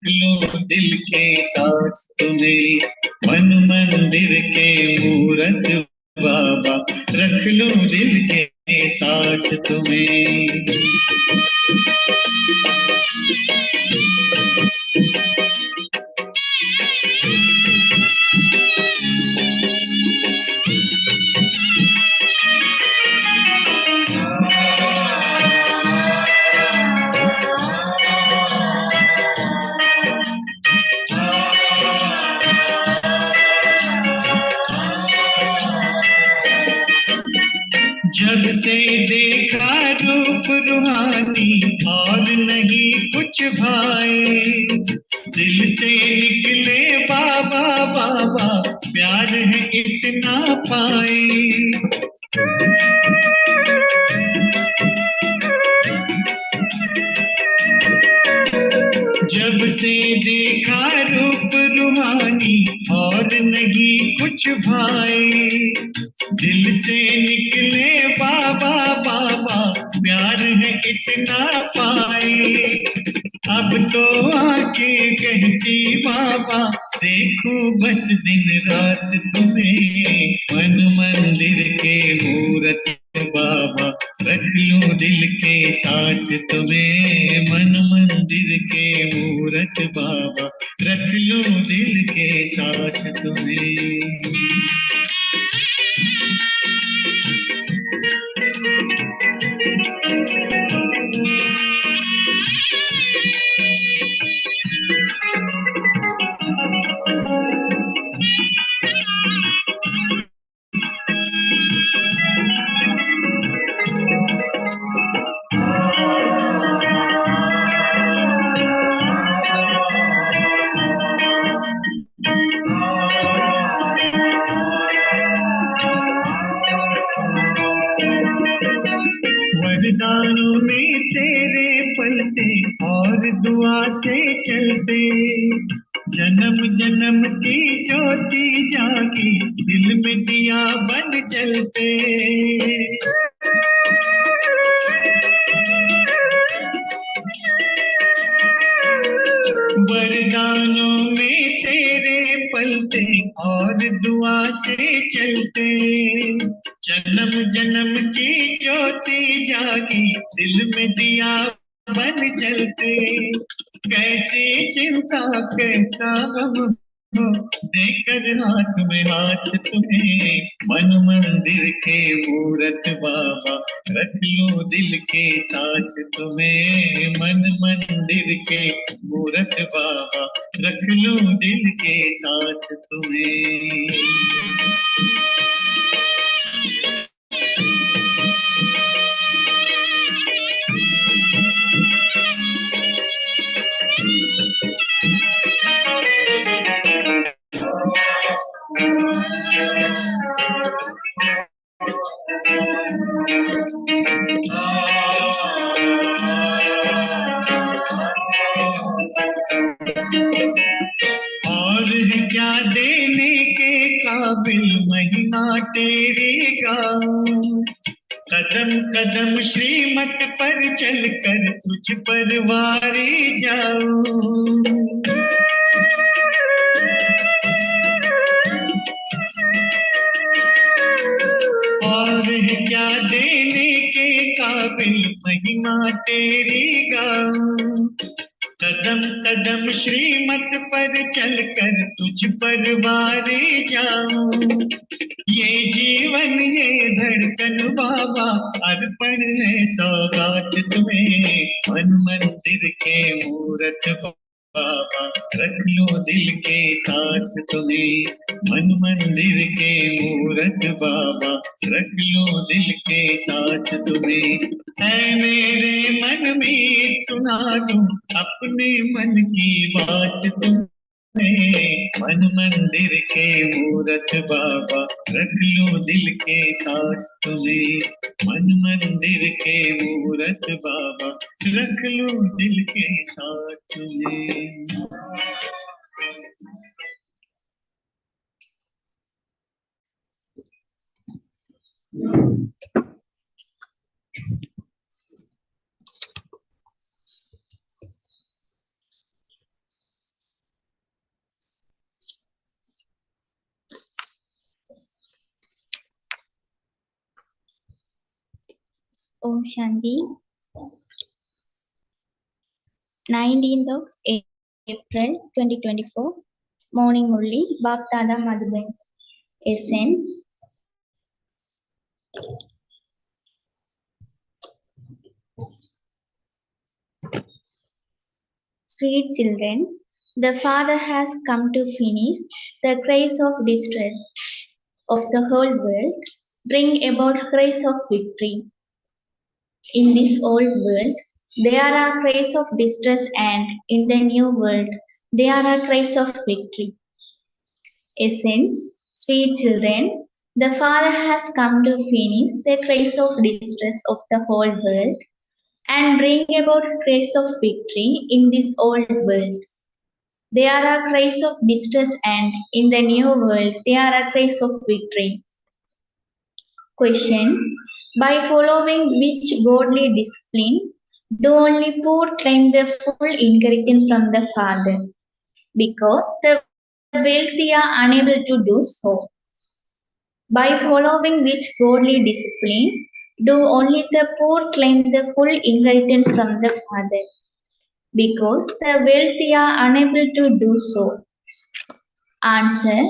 लो दिल के साथ तुम्हें, मन मंदिर के मूरत बाबा, रख लो दिल के साथ तुम्हें। जब से देखा रूप रूहानी और नहीं कुछ भाए, दिल से निकले बाबा बाबा, प्यार है इतना पाए। जब से देखा रूप रूहानी और नहीं कुछ भाए, दिल से निकले बाबा बाबा, प्यार है इतना पाए। अब तो आके कहती बाबा, देखो बस दिन रात तुम्हें, मन मंदिर के मूरत बाबा, रख लो दिल के साथ तुम्हें, मन मंदिर के मूरत बाबा, रख लो दिल के साथ तुम्हें। वरदानों में तेरे पलते और दुआ से चलते, जन्म जन्म की ज्योति जागी, दिल में दिया बन जलते। वरदानों में तेरे पलते और दुआ से चलते, जन्म जन्म की ज्योति जागी, दिल में दिया बन जलते। कैसी चिंता कैसा गम हो, देकर हाथ में हाथ तुम्हें, मन मंदिर के मूरत बाबा, रख लो दिल के साथ तुम्हें, मन मंदिर के मूरत बाबा, रख लो दिल के साथ तुम्हें। और है क्या देने के काबिल, महिमा तेरी गाऊं, कदम कदम श्रीमत पर चलकर तुझ पर वारी जाऊं। और है क्या देने के काबिल, महिमा तेरी गाऊं, कदम कदम श्रीमत पर चलकर तुझ पर वारे जाऊं। ये जीवन ये धड़कन बाबा, अर्पण है सौगात तुम्हें, मन मंदिर के मूरत बाबा, रख लो दिल के साथ तुम्हें, मन मंदिर के मूरत बाबा, रख लो दिल के साथ तुम्हें। है मेरे मन में सुना दूं अपने मन की बात तुम्हें, मन मंदिर के मूरत बाबा, रख लो दिल के साथ तुम्हें, मन मंदिर के मूरत बाबा, रख लो दिल के साथ तुम्हें। Om Shanti. 19th of April 2024. Morning Murli. Bhaktada Madhuban. Essence. Sweet children, the Father has come to finish the cries of distress of the whole world, bring about cries of victory. In this old world, there are cries of distress, and in the new world, there are cries of victory. Essence, sweet children, the Father has come to finish the cries of distress of the whole world and bring about cries of victory in this old world. There are cries of distress, and in the new world, there are cries of victory. Question. By following which godly discipline do only poor claim the full inheritance from the Father? Because the wealthy are unable to do so. By following which godly discipline do only the poor claim the full inheritance from the Father? Because the wealthy are unable to do so. Answer.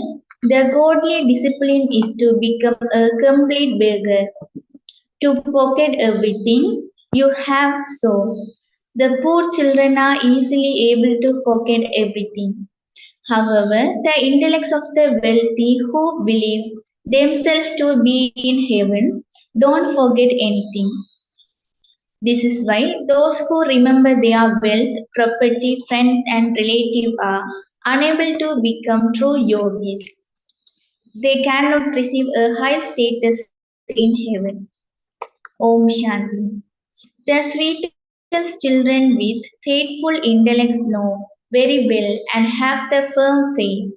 The godly discipline is to become a complete beggar, to pocket everything you have so. The poor children are easily able to forget everything. However, the intellects of the wealthy who believe themselves to be in heaven don't forget anything. This is why those who remember their wealth, property, friends, and relatives are unable to become true yogis. They cannot receive a high status in heaven. Om Shanti. The sweetest children with faithful intellects know very well and have the firm faith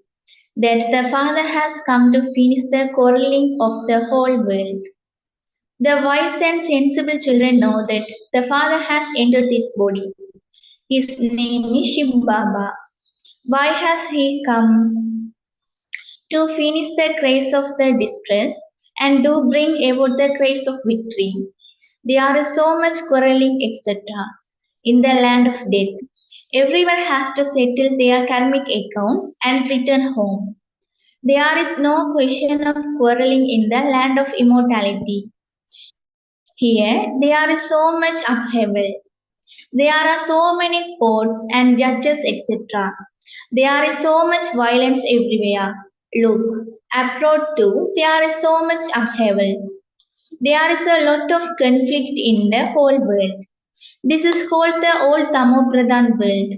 that the Father has come to finish the quarreling of the whole world. The wise and sensible children know that the Father has entered this body. His name is Shiv Baba. Why has he come? To finish the cries of the distress and to bring about the cries of victory. There is so much quarreling, etc. in the land of death. Everyone has to settle their karmic accounts and return home. There is no question of quarreling in the land of immortality. Here, there is so much upheaval. There are so many courts and judges, etc. There is so much violence everywhere. Look, abroad too, there is so much upheaval. There is a lot of conflict in the whole world. This is called the old Tamopradhan world.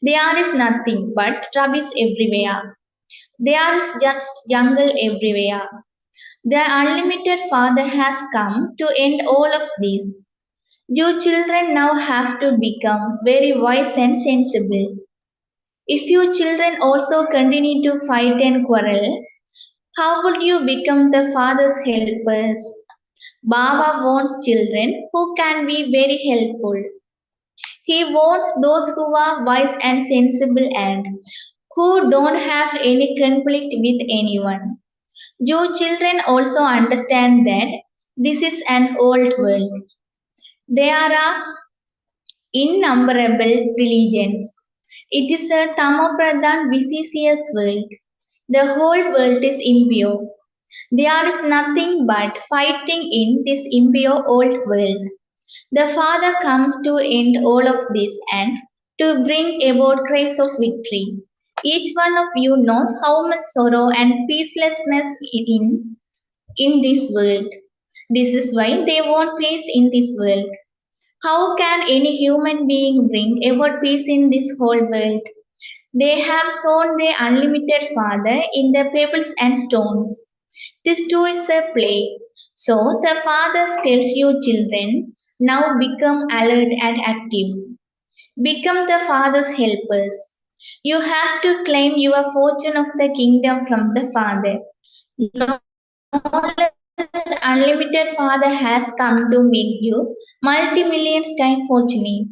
There is nothing but rubbish everywhere. There is just jungle everywhere. The unlimited Father has come to end all of this. You children now have to become very wise and sensible. If you children also continue to fight and quarrel, how would you become the Father's helpers? Baba wants children who can be very helpful. He wants those who are wise and sensible and who don't have any conflict with anyone. You children also understand that this is an old world. There are innumerable religions. It is a tamopradhan vicious world. The whole world is impure. There is nothing but fighting in this impure old world. The Father comes to end all of this and to bring about grace of victory. Each one of you knows how much sorrow and peacelessness in this world. This is why they want peace in this world. How can any human being bring about peace in this whole world? They have sown their unlimited Father in the pebbles and stones. This too is a play. So the Father tells you children, now become alert and active. Become the Father's helpers. You have to claim your fortune of the kingdom from the Father. Knowledge unlimited Father has come to make you multi-millions time fortunate.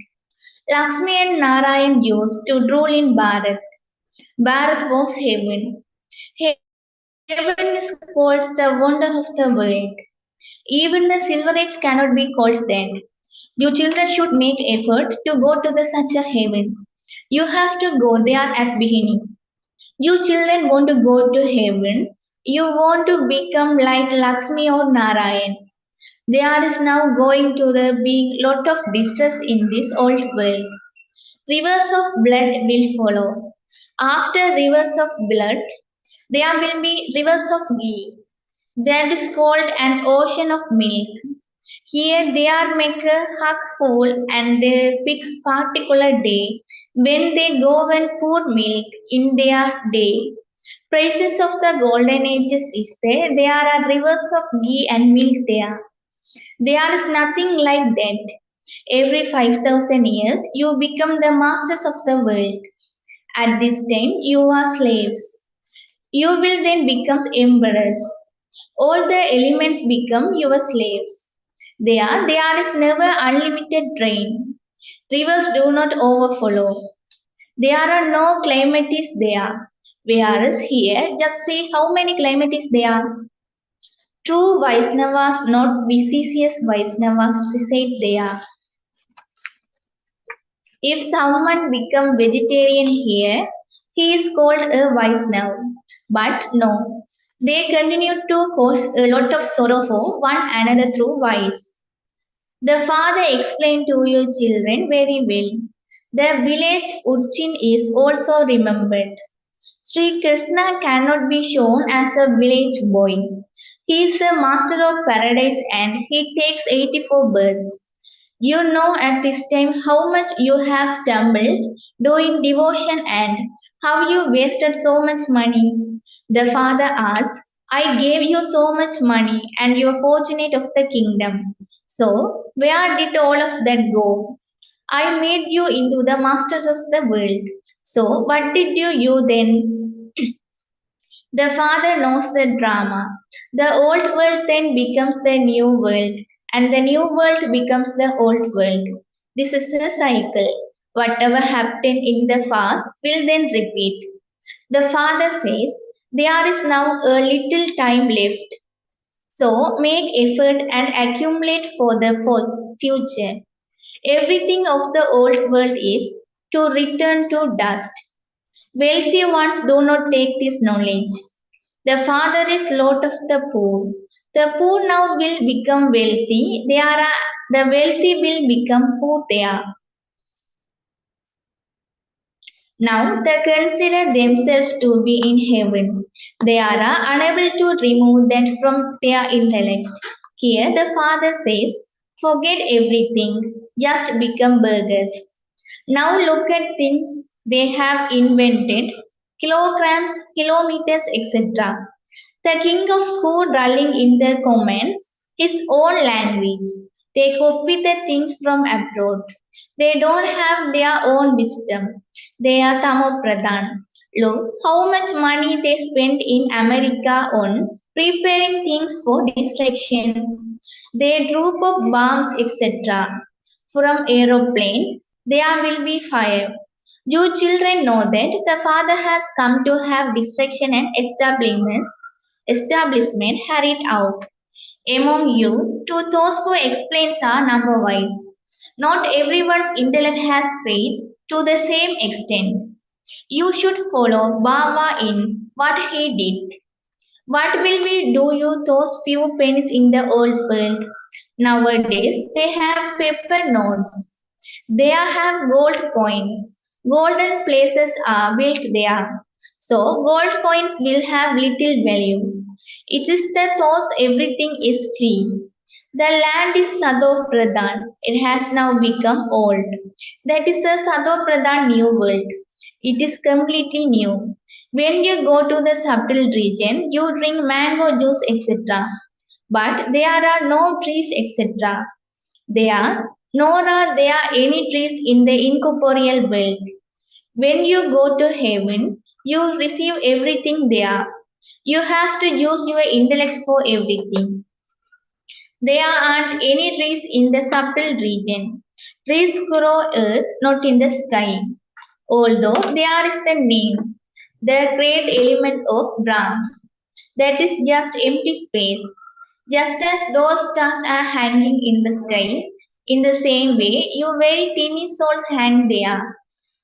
Lakshmi and Narayan used to rule in Bharat. Bharat was heaven. Heaven is called the wonder of the world. Even the silver age cannot be called that. You children should make effort to go to the such a heaven. You have to go there at beginning. You children want to go to heaven. You want to become like Lakshmi or Narayan. There is now going to the big lot of distress in this old world. Rivers of blood will follow. After rivers of blood, there will be rivers of ghee. That is called an ocean of milk. Here they are make a hug full and they fix particular day when they go and pour milk in their day. Prices of the golden ages is there. There are rivers of ghee and milk there. There is nothing like that. Every 5,000 years you become the masters of the world. At this time you are slaves. You will then become emperors. All the elements become your slaves. There is never unlimited rain. Rivers do not overflow. There are no calamities there. Whereas here, just see how many calamities there are. True Vaisnavas, not vicious Vaisnavas, reside there. If someone become vegetarian here, he is called a Vaisnav. But no, they continue to cause a lot of sorrow for one another through vice. The father explained to your children very well. The village urchin is also remembered. Sri Krishna cannot be shown as a village boy. He is a master of paradise and he takes 84 births. You know at this time how much you have stumbled doing devotion and how you wasted so much money. The father asked, I gave you so much money and you are fortunate of the kingdom. So, where did all of that go? I made you into the masters of the world. So, what did you then? The father knows the drama. The old world then becomes the new world, and the new world becomes the old world. This is a cycle. Whatever happened in the past will then repeat. The father says, there is now a little time left. So make effort and accumulate for the future. Everything of the old world is to return to dust. Wealthy ones do not take this knowledge. The father is lot of the poor. The poor now will become wealthy. The wealthy will become poor there. Now they consider themselves to be in heaven. They are unable to remove that from their intellect. Here the father says, forget everything, just become burgers. Now look at things they have invented, kilograms, kilometers, etc. The king of who dwelling in the comments his own language. They copy the things from abroad. They don't have their own wisdom. They are Tamopradhan. Look how much money they spend in America on preparing things for destruction. They drop of bombs, etc. From aeroplanes, there will be fire. You children know that the Father has come to have destruction and establishment carried out. Among you, to those who explains are number wise. Not everyone's intellect has faith to the same extent. You should follow Baba in what he did. What will we do you those few pennies in the old world? Nowadays they have paper notes. They have gold coins. Golden places are built there. So gold coins will have little value. It is the thought everything is free. The land is Sado Pradhan. It has now become old. That is the Sado Pradhan new world. It is completely new. When you go to the subtle region, you drink mango juice, etc. But there are no trees, etc. There, nor are there any trees in the incorporeal world. When you go to heaven, you receive everything there. You have to use your intellect for everything. There aren't any trees in the subtle region. Trees grow earth, not in the sky. Although there is the name, the great element of Brahma. That is just empty space. Just as those stars are hanging in the sky, in the same way, your very teeny souls hang there.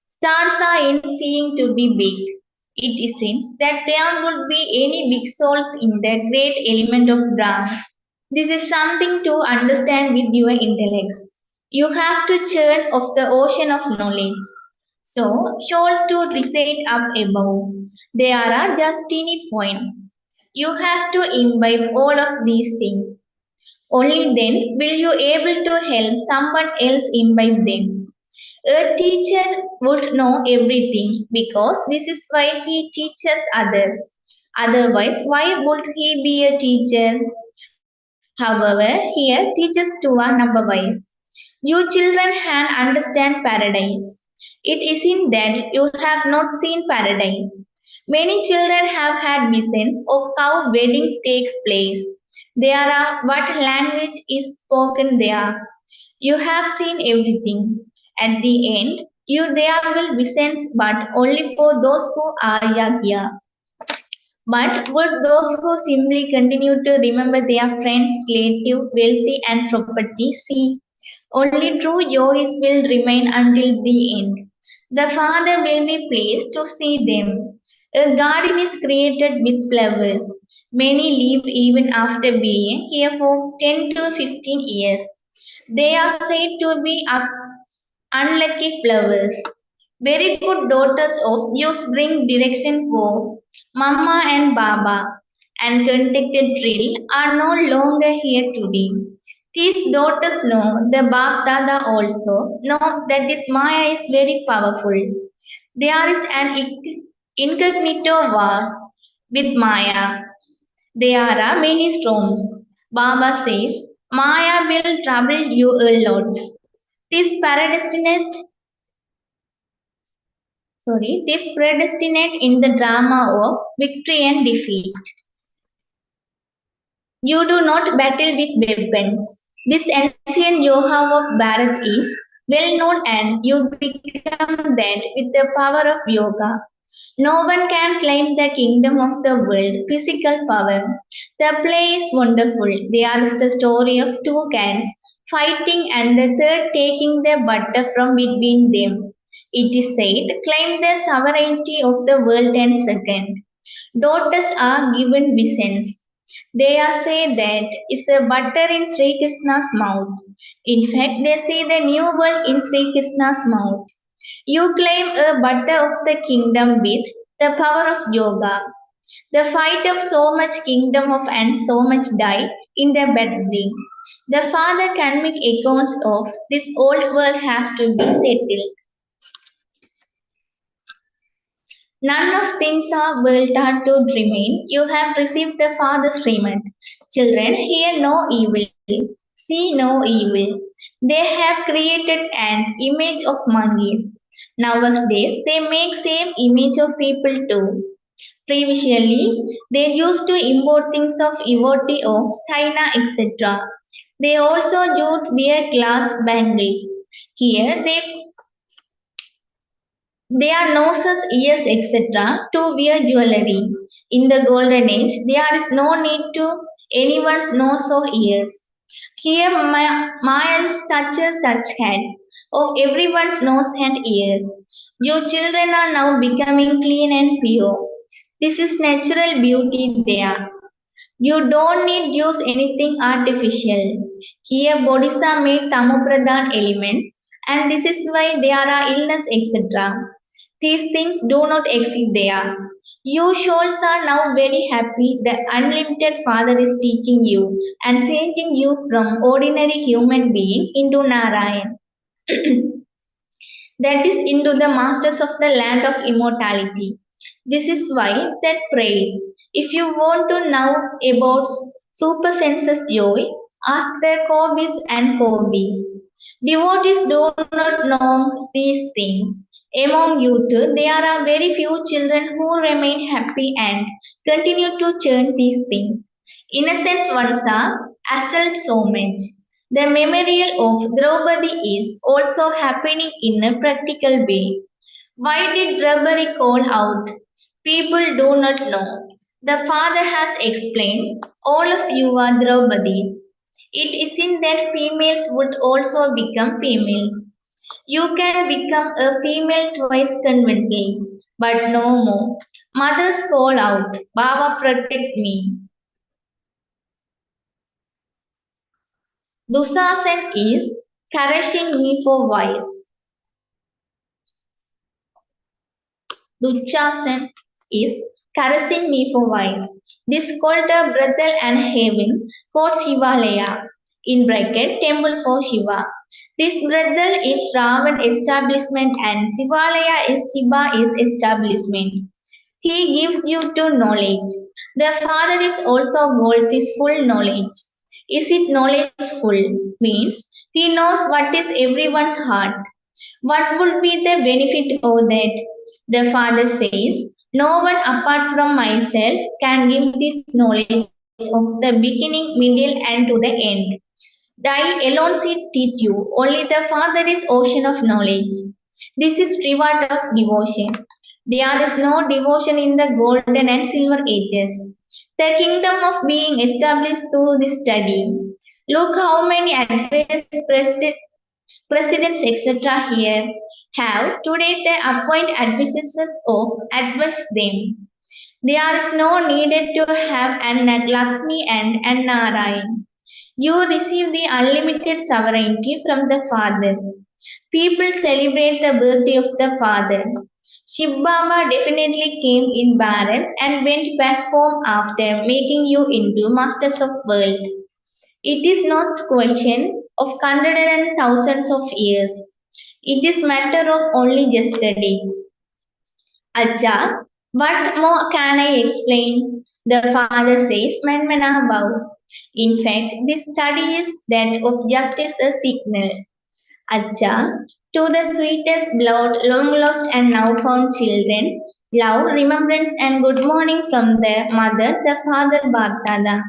Stars are in seeing to be big. It isn't that there would be any big souls in the great element of drama. This is something to understand with your intellects. You have to churn off the ocean of knowledge. So, shoals to reside up above. There are just teeny points. You have to imbibe all of these things. Only then will you able to help someone else imbibe them. A teacher would know everything because this is why he teaches others. Otherwise, why would he be a teacher? However, here teachers too are number wise. You children can understand paradise. It isn't that you have not seen paradise. Many children have had visions of how weddings takes place. There are what language is spoken there. You have seen everything. At the end, you there will visions, but only for those who are yagya. But would those who simply continue to remember their friends' relative, wealthy, and property see? Only true yogis will remain until the end. The Father will be pleased to see them. A garden is created with flowers. Many live even after being here for 10 to 15 years. They are said to be unlucky flowers. Very good daughters of yours bring direction for Mama and Baba, and contacted drill are no longer here today. These daughters know the Bab Dada also know that this Maya is very powerful. There is an incognito war with Maya. There are many storms. Baba says Maya will trouble you a lot. This predestined this predestinate in the drama of victory and defeat. You do not battle with weapons. This ancient yoga of Bharat is well known and you become that with the power of yoga. No one can claim the kingdom of the world, physical power. The play is wonderful. There is the story of two cats fighting and the third taking the butter from between them. It is said, claim the sovereignty of the world and second. Daughters are given visions. They are say that it's a butter in Sri Krishna's mouth. In fact, they see the new world in Sri Krishna's mouth. You claim a butter of the kingdom with the power of yoga. The fight of so much kingdom of and so much die in the battling. The father can make accounts of this old world have to be settled. None of things are well taught to remain. You have received the Father's payment. Children, hear no evil, see no evil. They have created an image of monkeys. Nowadays, they make same image of people too. Previously, they used to import things of devotee of China, etc. They also used wear glass bangles. Here, there are no such ears, etc., to wear jewelry. In the golden age, there is no need to anyone's nose or ears. Here, Miles touches such heads of everyone's nose and ears. Your children are now becoming clean and pure. This is natural beauty there. You don't need use anything artificial. Here bodies are made tamopradhan elements and this is why there are illness etc. These things do not exist there. You souls are now very happy that unlimited Father is teaching you and changing you from ordinary human being into Narayan. That is into the masters of the land of immortality. This is why that praise. If you want to know about super senses joy, ask the Kobis and Kobis. Devotees do not know these things. Among you too, there are very few children who remain happy and continue to churn these things. Innocence ones are assailed so much. The memorial of Draupadi is also happening in a practical way. Why did Draupadi call out? People do not know. The father has explained, all of you are Draupadis. It isn't that females would also become females. You can become a female twice conveniently, but no more. Mothers call out, Baba protect me. Dusasan is caressing me for vice. Duchasan is caressing me for vice. This called a brothel and haven called Shivalaya, in bracket temple for Shiva. This brothel is Ravan establishment and Shivalaya is Shiva is establishment. He gives you to knowledge. The Father is also called this full knowledge. Is it knowledge full? Means he knows what is everyone's heart. What would be the benefit of that? The Father says, no one apart from myself can give this knowledge of the beginning, middle, and to the end. I alone see teach you. Only the Father is ocean of knowledge. This is reward of devotion. There is no devotion in the golden and silver ages. The kingdom of being established through this study. Look how many advanced presidents, etc. here have today they appoint advisors of advise them. There is no needed to have an Lakshmi and an Narayan. You receive the unlimited sovereignty from the Father. People celebrate the birthday of the Father. Shiv Baba definitely came in Bharat and went back home after making you into masters of world. It is not question of hundreds and thousands of years. It is matter of only yesterday. Acha, what more can I explain? The father says, Manmana Bhav. In fact, this study is that of justice a signal. Acha, to the sweetest, beloved, long lost and now found children, love, remembrance, and good morning from the mother, the father, Baptada.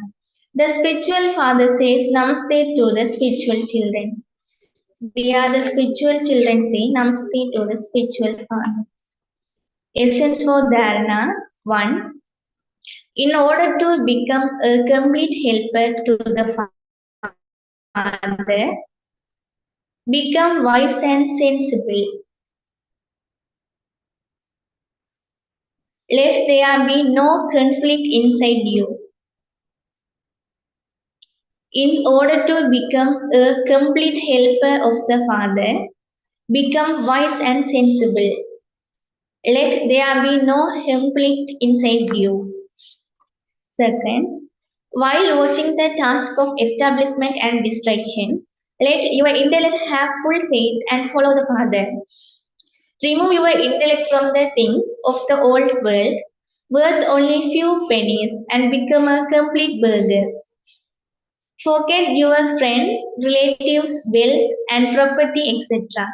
The spiritual father says Namaste to the spiritual children. We are the spiritual children say Namaste to the spiritual father. Essence for Dharana 1. In order to become a complete helper to the Father, become wise and sensible. Let there be no conflict inside you. In order to become a complete helper of the Father, become wise and sensible. Let there be no conflict inside you. Second, while watching the task of establishment and distraction, let your intellect have full faith and follow the Father. Remove your intellect from the things of the old world, worth only few pennies, and become a complete burgess. Forget your friends, relatives, wealth, and property, etc.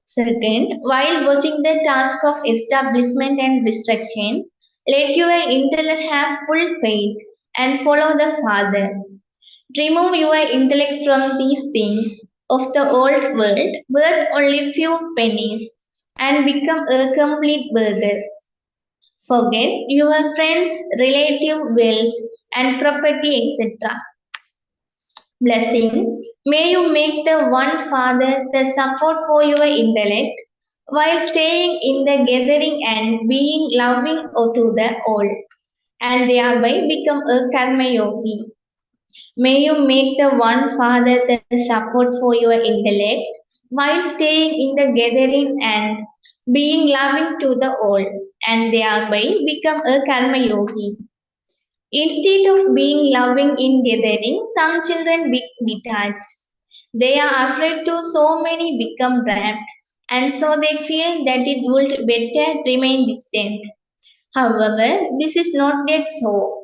Second, while watching the task of establishment and destruction, let your intellect have full faith and follow the Father. Remove your intellect from these things of the old world, worth only few pennies, and become a complete burgess. Forget your friends, relative, wealth, and property, etc. Blessing. May you make the one Father the support for your intellect while staying in the gathering and being loving to the all, and thereby become a karma yogi. May you make the one Father the support for your intellect while staying in the gathering and being loving to the all, and thereby become a karma yogi. Instead of being loving in gathering, some children be detached. They are afraid to so many become trapped, and so they feel that it would better remain distant. However, this is not yet so.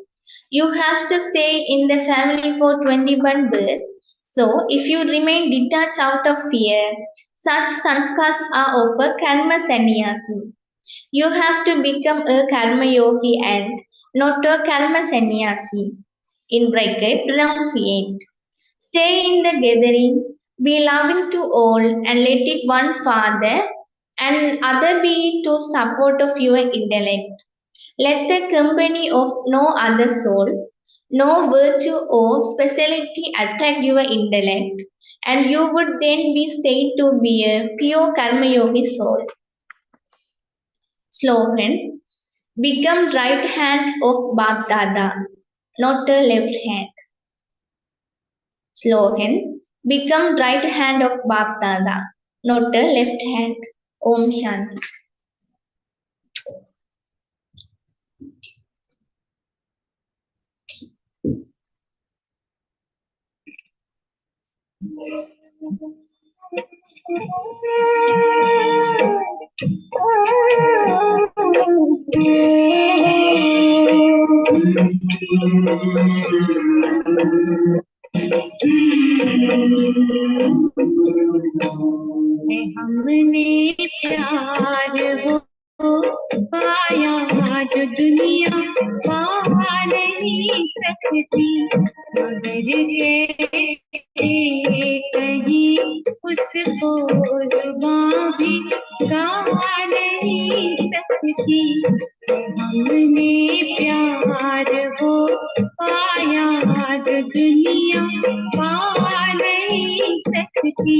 You have to stay in the family for 21 births. So, if you remain detached out of fear, such sanskars are of a karma sannyasi. You have to become a karma yogi and not a karma sannyasi. In bracket, renunciate. Stay in the gathering, be loving to all, and let it one Father and other be to support of your intellect. Let the company of no other soul, no virtue or speciality attract your intellect, and you would then be said to be a pure Karma Yogi soul. Slogan: Become right hand of Bap Dada, not a left hand. Slogan: Become right hand of Bap Dada, not a left hand. Om Shanti. हमने प्यार हो पाया जो दुनिया पा नहीं सकती मगर कैसे कहीं उसको जुबां भी गा नहीं सकती हमने प्यार हो पाया जो दुनिया पा नहीं सकती